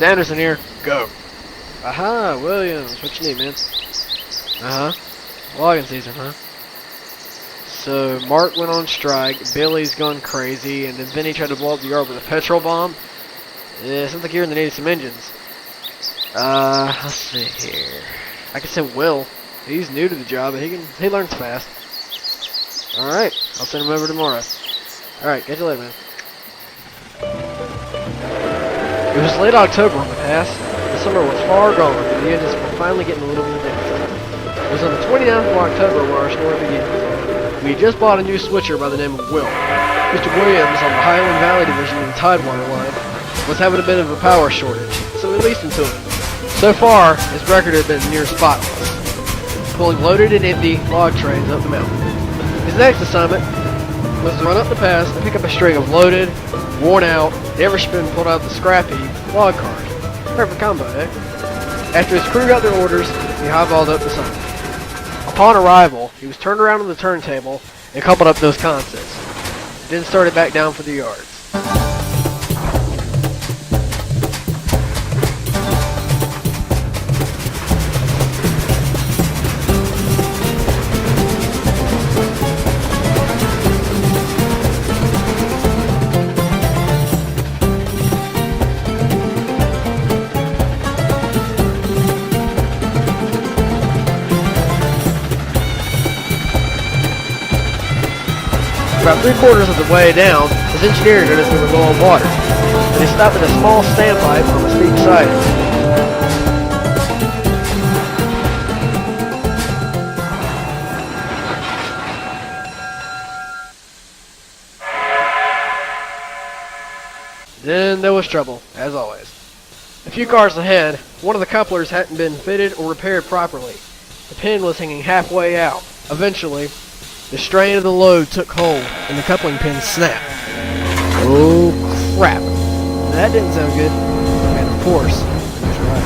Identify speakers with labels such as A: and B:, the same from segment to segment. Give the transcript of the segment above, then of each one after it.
A: Sanderson here. Go. Aha, Williams. What you need, man? Uh-huh. Logging season, huh? So, Mark went on strike, Billy's gone crazy, and then Vinny tried to blow up the yard with a petrol bomb. Yeah, sounds like you're in the need of some engines. Let's see here. I can send Will. He's new to the job, but he learns fast. Alright, I'll send him over tomorrow. Alright, catch you later, man. It was late October on the pass. The summer was far gone, and the engines were finally getting a little bit of downtime. It was on the 29th of October where our story begins. We had just bought a new switcher by the name of Will. Mr. Williams on the Highland Valley division of the Tidewater line was having a bit of a power shortage, so we leased him to him. So far, his record had been near spotless, pulling loaded and empty log trains up the mountain. His next assignment was to run up the pass and pick up a string of loaded, worn out, never been pulled out of the scrap heap log cars. Perfect combo, eh? After his crew got their orders, he highballed up the summit. Upon arrival, he was turned around on the turntable and coupled up those concepts. Then started back down for the yards. About 3/4 of the way down, his engineer noticed we were low on water, and he stopped at a small standpipe on the steep side. Then there was trouble, as always. A few cars ahead, one of the couplers hadn't been fitted or repaired properly. The pin was hanging halfway out. Eventually, the strain of the load took hold, and the coupling pin snapped. Oh, crap. That didn't sound good. And of course, he was right.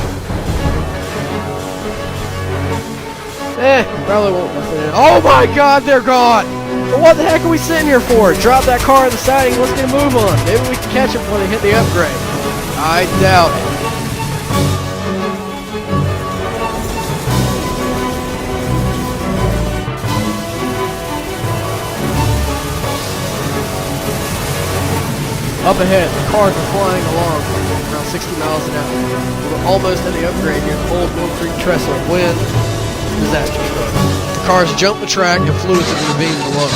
A: Probably won't listen in. Oh my god, they're gone! But what the heck are we sitting here for? Drop that car in the siding, let's get a move on. Maybe we can catch them before they hit the upgrade. I doubt it. Up ahead, the cars were flying along around 60 miles an hour. We were almost at the upgrade near the old Mill Creek trestle when disaster struck. The cars jumped the track and flew into the ravine below.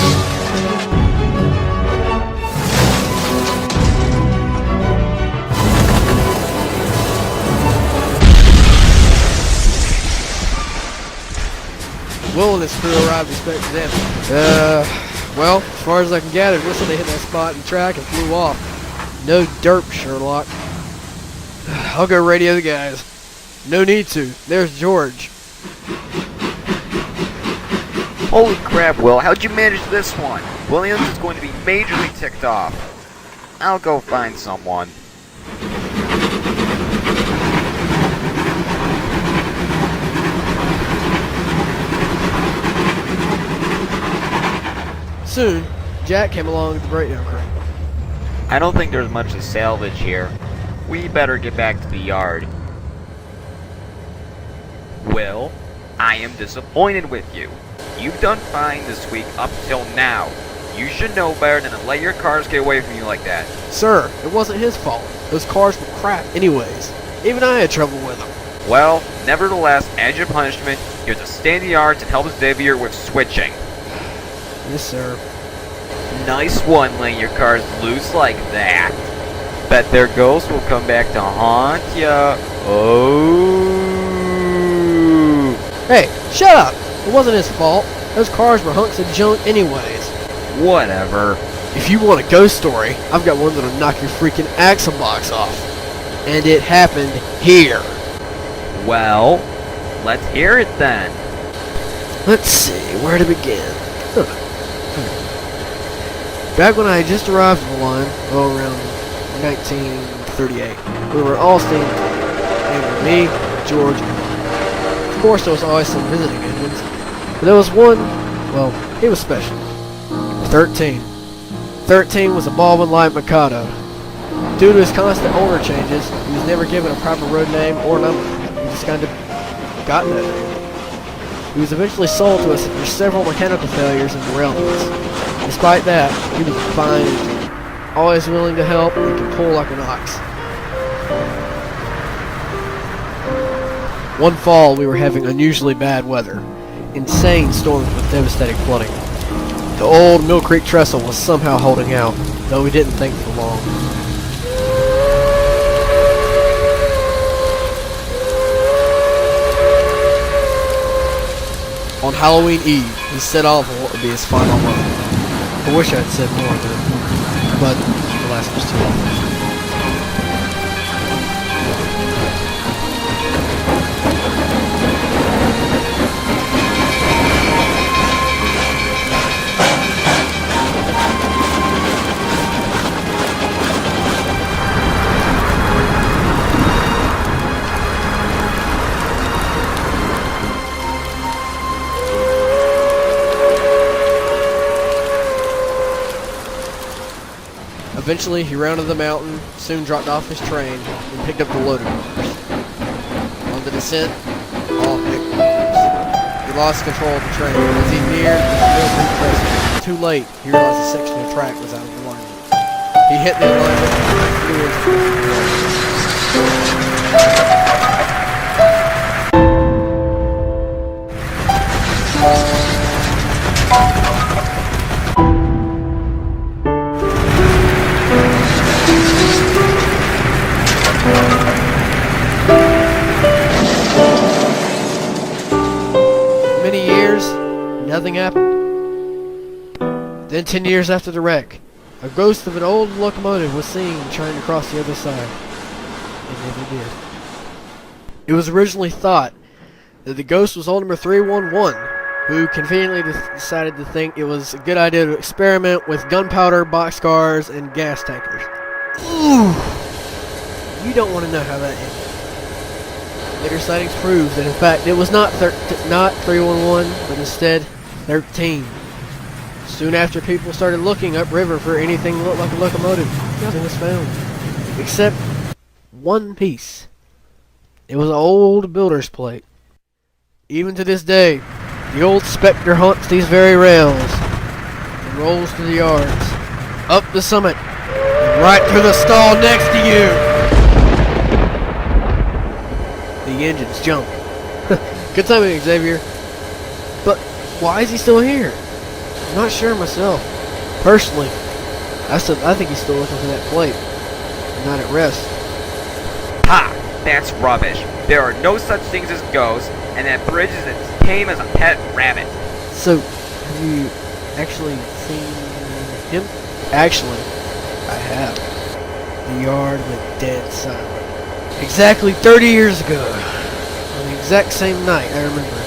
A: Will and his crew arrived to inspect the damage. Well, as far as I can gather, looks like they hit that spot in the track and flew off. No derp, Sherlock. I'll go radio the guys. No need to. There's George.
B: Holy crap, Will. How'd you manage this one? Williams is going to be majorly ticked off. I'll go find someone.
A: Soon, Jack came along with the breakdown crane.
B: I don't think there's much to salvage here. We better get back to the yard. Will, I am disappointed with you. You've done fine this week up till now. You should know better than to let your cars get away from you like that.
A: Sir, it wasn't his fault. Those cars were crap anyways. Even I had trouble with them.
B: Well, nevertheless, as your punishment, you're to stay in the yards and help Xavier with switching.
A: Yes, sir.
B: Nice one, letting your cars loose like that. Bet their ghosts will come back to haunt ya. Oh.
A: Hey, shut up! It wasn't his fault. Those cars were hunks of junk anyways.
B: Whatever.
A: If you want a ghost story, I've got one that'll knock your freaking axle box off. And it happened here.
B: Well, let's hear it then.
A: Let's see, where to begin? Back when I had just arrived at the line, around 1938, we were all staying together. Me, George, and Mike. Of course, there was always some visiting engines, but there was one, well, he was special. 13. 13 was a Baldwin Light Mikado. due to his constant owner changes, he was never given a proper road name or number. He just kind of got that name. He was eventually sold to us after several mechanical failures and derailments. Despite that, he was a fine engine, always willing to help and could pull like an ox. One fall, we were having unusually bad weather. Insane storms with devastating flooding. The old Mill Creek trestle was somehow holding out, though we didn't think for long. On Halloween Eve, he set off on what would be his final run. I wish I had said more of it, but the last was too long. Eventually, he rounded the mountain, soon dropped off his train, and picked up the loader cars. On the descent, all picked cars. He lost control of the train. As he neared the Mill Creek trestle, too late, he realized a section of track was out of alignment. He hit the alignment and flew into the Nothing happened. Then 10 years after the wreck, a ghost of an old locomotive was seen trying to cross the other side. It never did. It was originally thought that the ghost was old number 311, who conveniently decided to think it was a good idea to experiment with gunpowder, boxcars, and gas tankers. Ooh! You don't want to know how that ended. Later sightings proved that in fact it was not 311, but instead 13. Soon after, people started looking upriver for anything that looked like a locomotive. Nothing was found, except one piece. It was an old builder's plate. Even to this day, the old specter haunts these very rails and rolls through the yards, up the summit, and right through the stall next to you. The engine's junk. Good timing, Xavier. But why is he still here? I'm not sure myself. Personally, I think he's still looking for that plate. Not at rest.
B: Ha! That's rubbish. There are no such things as ghosts, and that bridge is as tame as a pet rabbit.
A: So, have you actually seen him? Actually, I have. The yard went dead silent. Exactly 30 years ago. On the exact same night, I remember.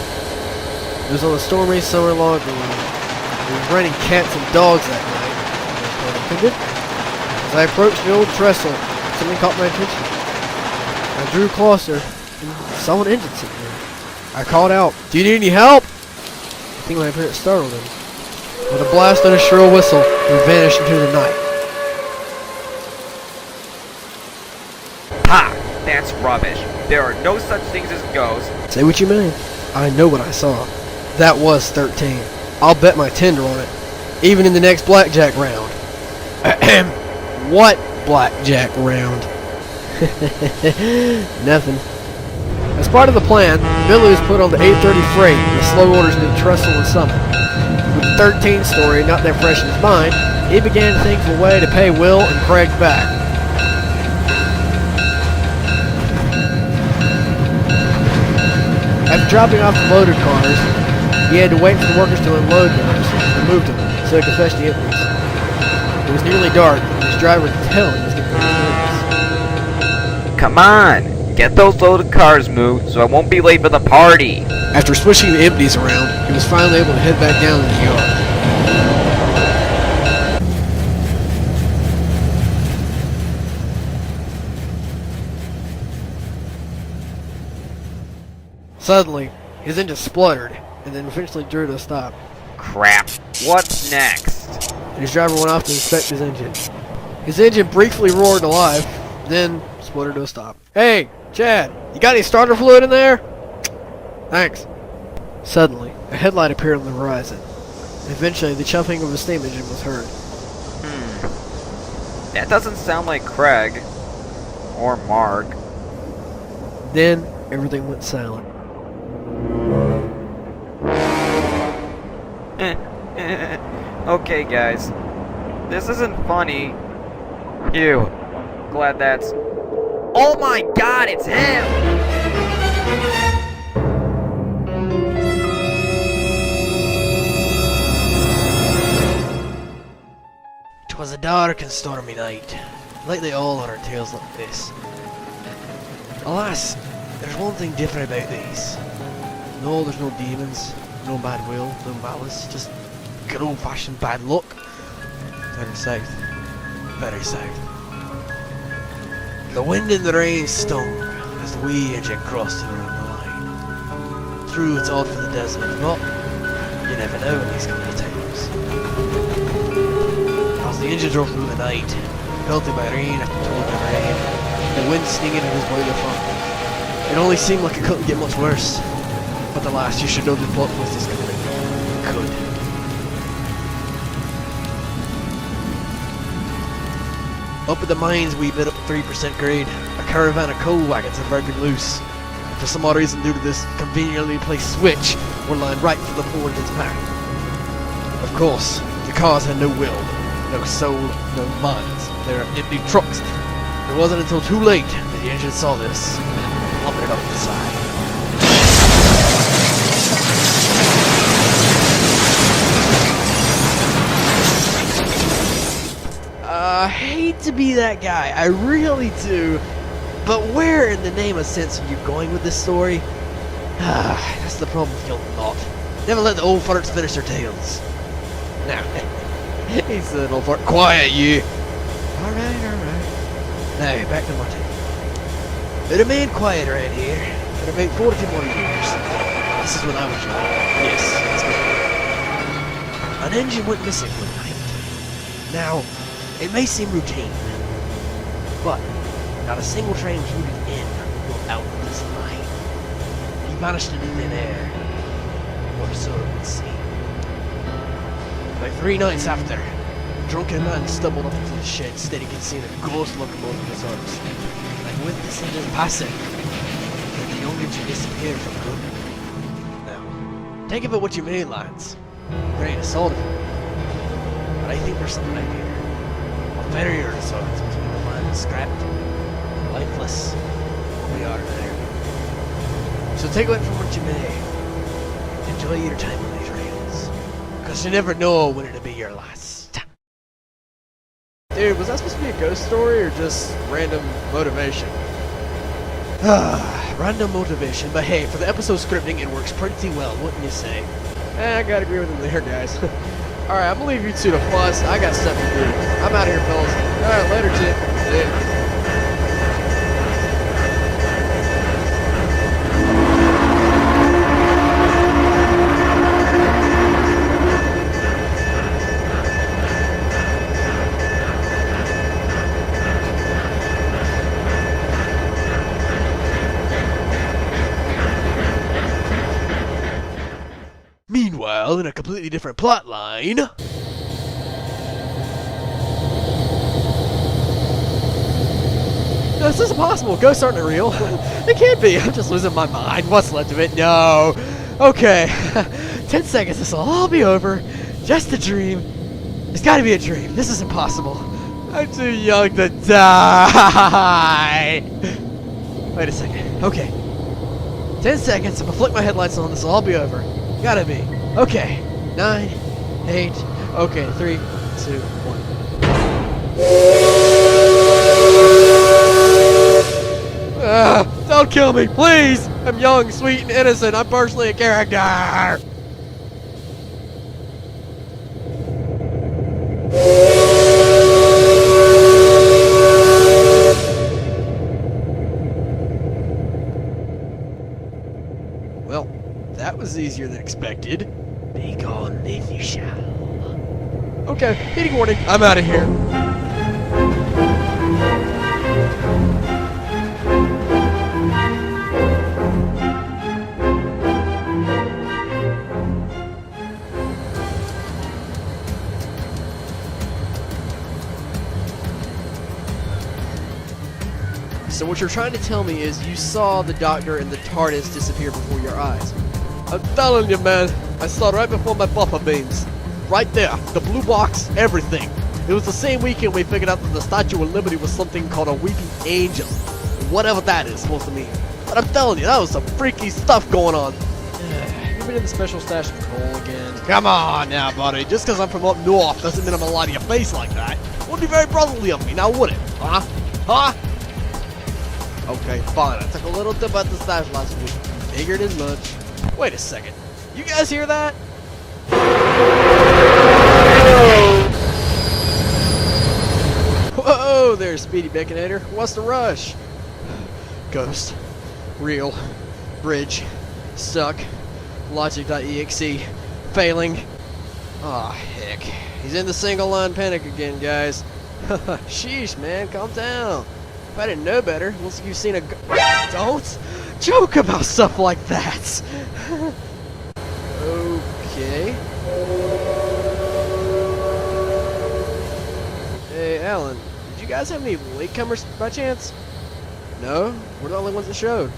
A: It was on a stormy summer log rolling. It was raining cats and dogs that night. As I approached the old trestle, something caught my attention. I drew closer and saw an engine sitting there. I called out, "Do you need any help?" I think my appearance startled him. With a blast and a shrill whistle, he vanished into the night.
B: Ha! That's rubbish. There are no such things as ghosts.
A: Say what you mean. I know what I saw. That was 13. I'll bet my tender on it. Even in the next blackjack round. Ahem. What blackjack round? Nothing. As part of the plan, Billy was put on the 8:30 freight with slow orders to Trestle and Summit. With the 13 story not that fresh in his mind, he began to think of a way to pay Will and Craig back. After dropping off the loaded cars, he had to wait for the workers to unload those and move them so he could fetch the empties. It was nearly dark, and his driver could tell he was getting nervous.
B: Come on! Get those loaded cars moved so I won't be late for the party!
A: After switching the empties around, he was finally able to head back down to the yard. Suddenly, his engine spluttered, and then eventually drew to a stop.
B: Crap. What's next?
A: And his driver went off to inspect his engine. His engine briefly roared to life, then sputtered to a stop. Hey, Chad, you got any starter fluid in there? Thanks. Suddenly, a headlight appeared on the horizon. Eventually, the chuffing of a steam engine was heard.
B: That doesn't sound like Craig. Or Mark.
A: Then, everything went silent.
B: Okay, guys. This isn't funny. Phew. Glad that's... Oh my god, it's him!
A: 'Twas a dark and stormy night. Lately all on our tales like this. Alas, there's one thing different about these. No, there's no demons, no bad will, no malice, just good old-fashioned bad luck. Down south. Very south. The wind and the rain stung as the wee engine crossed and around the line. True, it's odd for the desert, but you never know in these kind of times. As the engine drove through the night, pelted by rain after told by rain, the wind stinging at his boiler front. It only seemed like it couldn't get much worse. But alas, you should know the plot twist is coming. It could. Up at the mines, we bit up 3% grade. A caravan of coal wagons had broken loose. And for some odd reason, due to this conveniently placed switch, were lined right for the poor engine's back. Of course, the cars had no will, no soul, no minds. They were empty trucks. It wasn't until too late that the engine saw this and plummeted off the side. I hate to be that guy, I really do. But where in the name of sense are you going with this story? That's the problem with young lot. Never let the old farts finish their tales. Now, he said old fart. Quiet, you! Alright. Now, back to my tale. It remained quiet around here for about 40 more years. This is when I was young. Yes, that's good. An engine went missing one night. Now, it may seem routine, but not a single train was routed in or out of this line. He vanished into thin air, or so it would seem. Like 3 nights after, a drunken man stumbled up into the shed, stating he'd seen a ghost locomotive in his arms. And with this engine passing, the young engine disappeared from good. Now, take of it what you may, lads. Grain of salt of it. But I think there's something out here. Barrier of sorts between the land scrapped and lifeless we are there. So take it from what you may. Enjoy your time on these rails. Cause you never know when it'll be your last. Dude, was that supposed to be a ghost story or just random motivation? Random motivation, but hey, for the episode scripting it works pretty well, wouldn't you say? I gotta agree with him there, guys. Alright, I'm gonna leave you two to fuss. I got stuff to do. I'm out of here, fellas. Alright, later, Chip. See ya. Meanwhile, in a completely different plot line... No, this isn't possible. Ghosts aren't real. They can't be. I'm just losing my mind. What's left of it? No. Okay. 10 seconds. This will all be over. Just a dream. It's gotta be a dream. This is impossible. I'm too young to die. Wait a second. Okay. 10 seconds. I'm gonna flick my headlights on. This will all be over. Gotta be. Okay. 9, 8. Okay. 3, 2, 1. Don't kill me, please! I'm young, sweet, and innocent. I'm partially a character. Well, that was easier than expected. Be gone, if you shall. Okay, hitting warning. I'm out of here. So what you're trying to tell me is you saw the Doctor and the Tardis disappear before your eyes. I'm telling you, man. I saw it right before my buffer beams. Right there. The blue box, everything. It was the same weekend we figured out that the Statue of Liberty was something called a weeping angel. Whatever that is supposed to mean. But I'm telling you, that was some freaky stuff going on. You've been in the special stash of coal again. Come on now, buddy. Just because I'm from up north doesn't mean I'm gonna lie to your face like that. Wouldn't be very brotherly of me, now would it? Huh? Huh? Okay, fine. I took a little dip at the stash last week. Figured as much. Wait a second. You guys hear that? Whoa there, Speedy Baconator. What's the rush? Ghost. Real. Bridge. Stuck. Logic.exe. Failing. Aw, heck. He's in the single line panic again, guys. Sheesh, man. Calm down. If I didn't know better, looks like you've seen a Don't joke about stuff like that. Okay. Hey, Alan, did you guys have any latecomers by chance? No? We're the only ones that showed.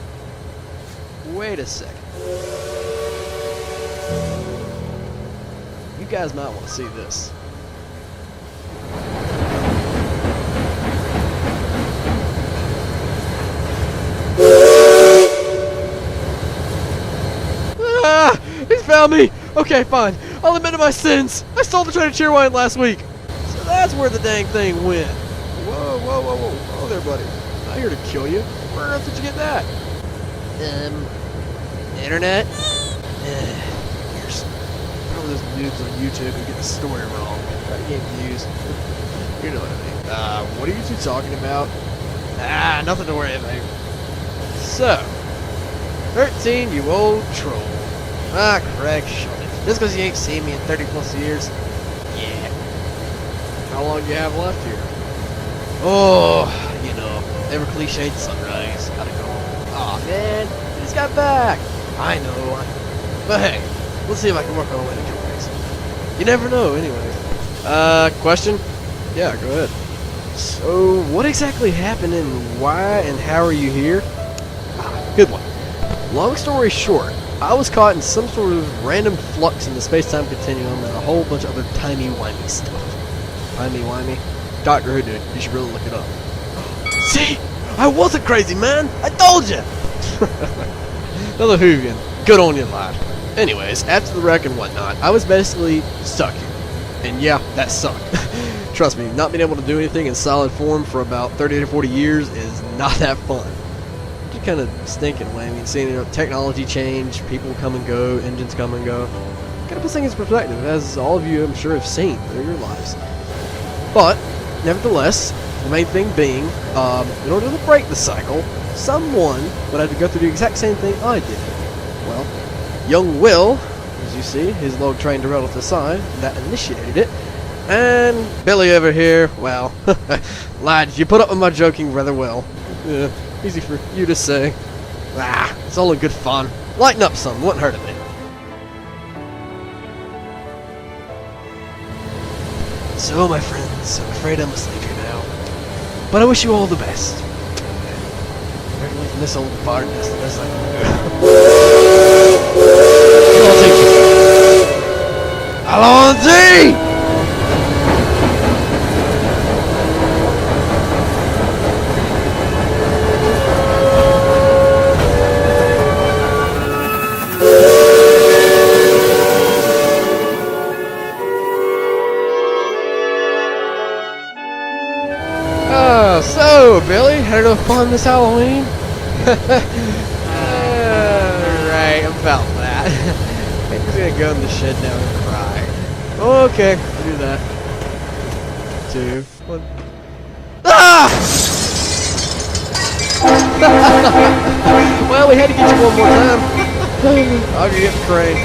A: Wait a second. You guys might want to see this. Ah! He's found me! Okay, fine. I'll admit to my sins. I stole the train of Cheerwine last week. So that's where the dang thing went. Whoa, whoa, whoa, whoa. Whoa there, buddy. I'm not here to kill you. Where on earth did you get that? Internet? Here's probably those noobs on YouTube who get the story wrong. Try to get views. You know what I mean. What are you two talking about? Ah, nothing to worry about. So, 13, you old troll. Ah, Craig, shut it. Just because you ain't seen me in 30 plus years? Yeah. How long do you have left here? Oh, you know, ever cliched sunrise. Gotta go. Aw, man, I just got back. I know. But hey, let's see if I can work on a way to kill things. You never know, anyway. Question? Yeah, go ahead. So, what exactly happened and why and how are you here? Good one. Long story short, I was caught in some sort of random flux in the space-time continuum and a whole bunch of other timey-wimey stuff. Timey-wimey? Doctor Who, dude. You should really look it up. See? I wasn't crazy, man! I told you! Another Whovian. Good on you, lad. Anyways, after the wreck and whatnot, I was basically stuck here. And yeah, that sucked. Trust me, not being able to do anything in solid form for about 30 to 40 years is not that fun. Just kind of stinking way. I mean, seeing technology change, people come and go, engines come and go. Kind of puts things in perspective, as all of you, I'm sure, have seen through your lives. But, nevertheless, the main thing being, in order to break the cycle, someone would have to go through the exact same thing I did. Well, young Will, as you see, his log train derailed off the side, that initiated it. And Billy over here, well, lads, you put up with my joking rather well. Easy for you to say. Ah, it's all in good fun. Lighten up some, wouldn't hurt a bit. So, my friends, I'm afraid I must leave you now. But I wish you all the best. Try to leave this old fart nest the best I can do. I'll take you. Allons-y! So, Billy, had enough fun this Halloween? Right, about that. I'm just gonna go in the shed now and cry. Okay, I'll do that. 2, 1. Ah! Well, we had to get you one more time. I'll get the crane.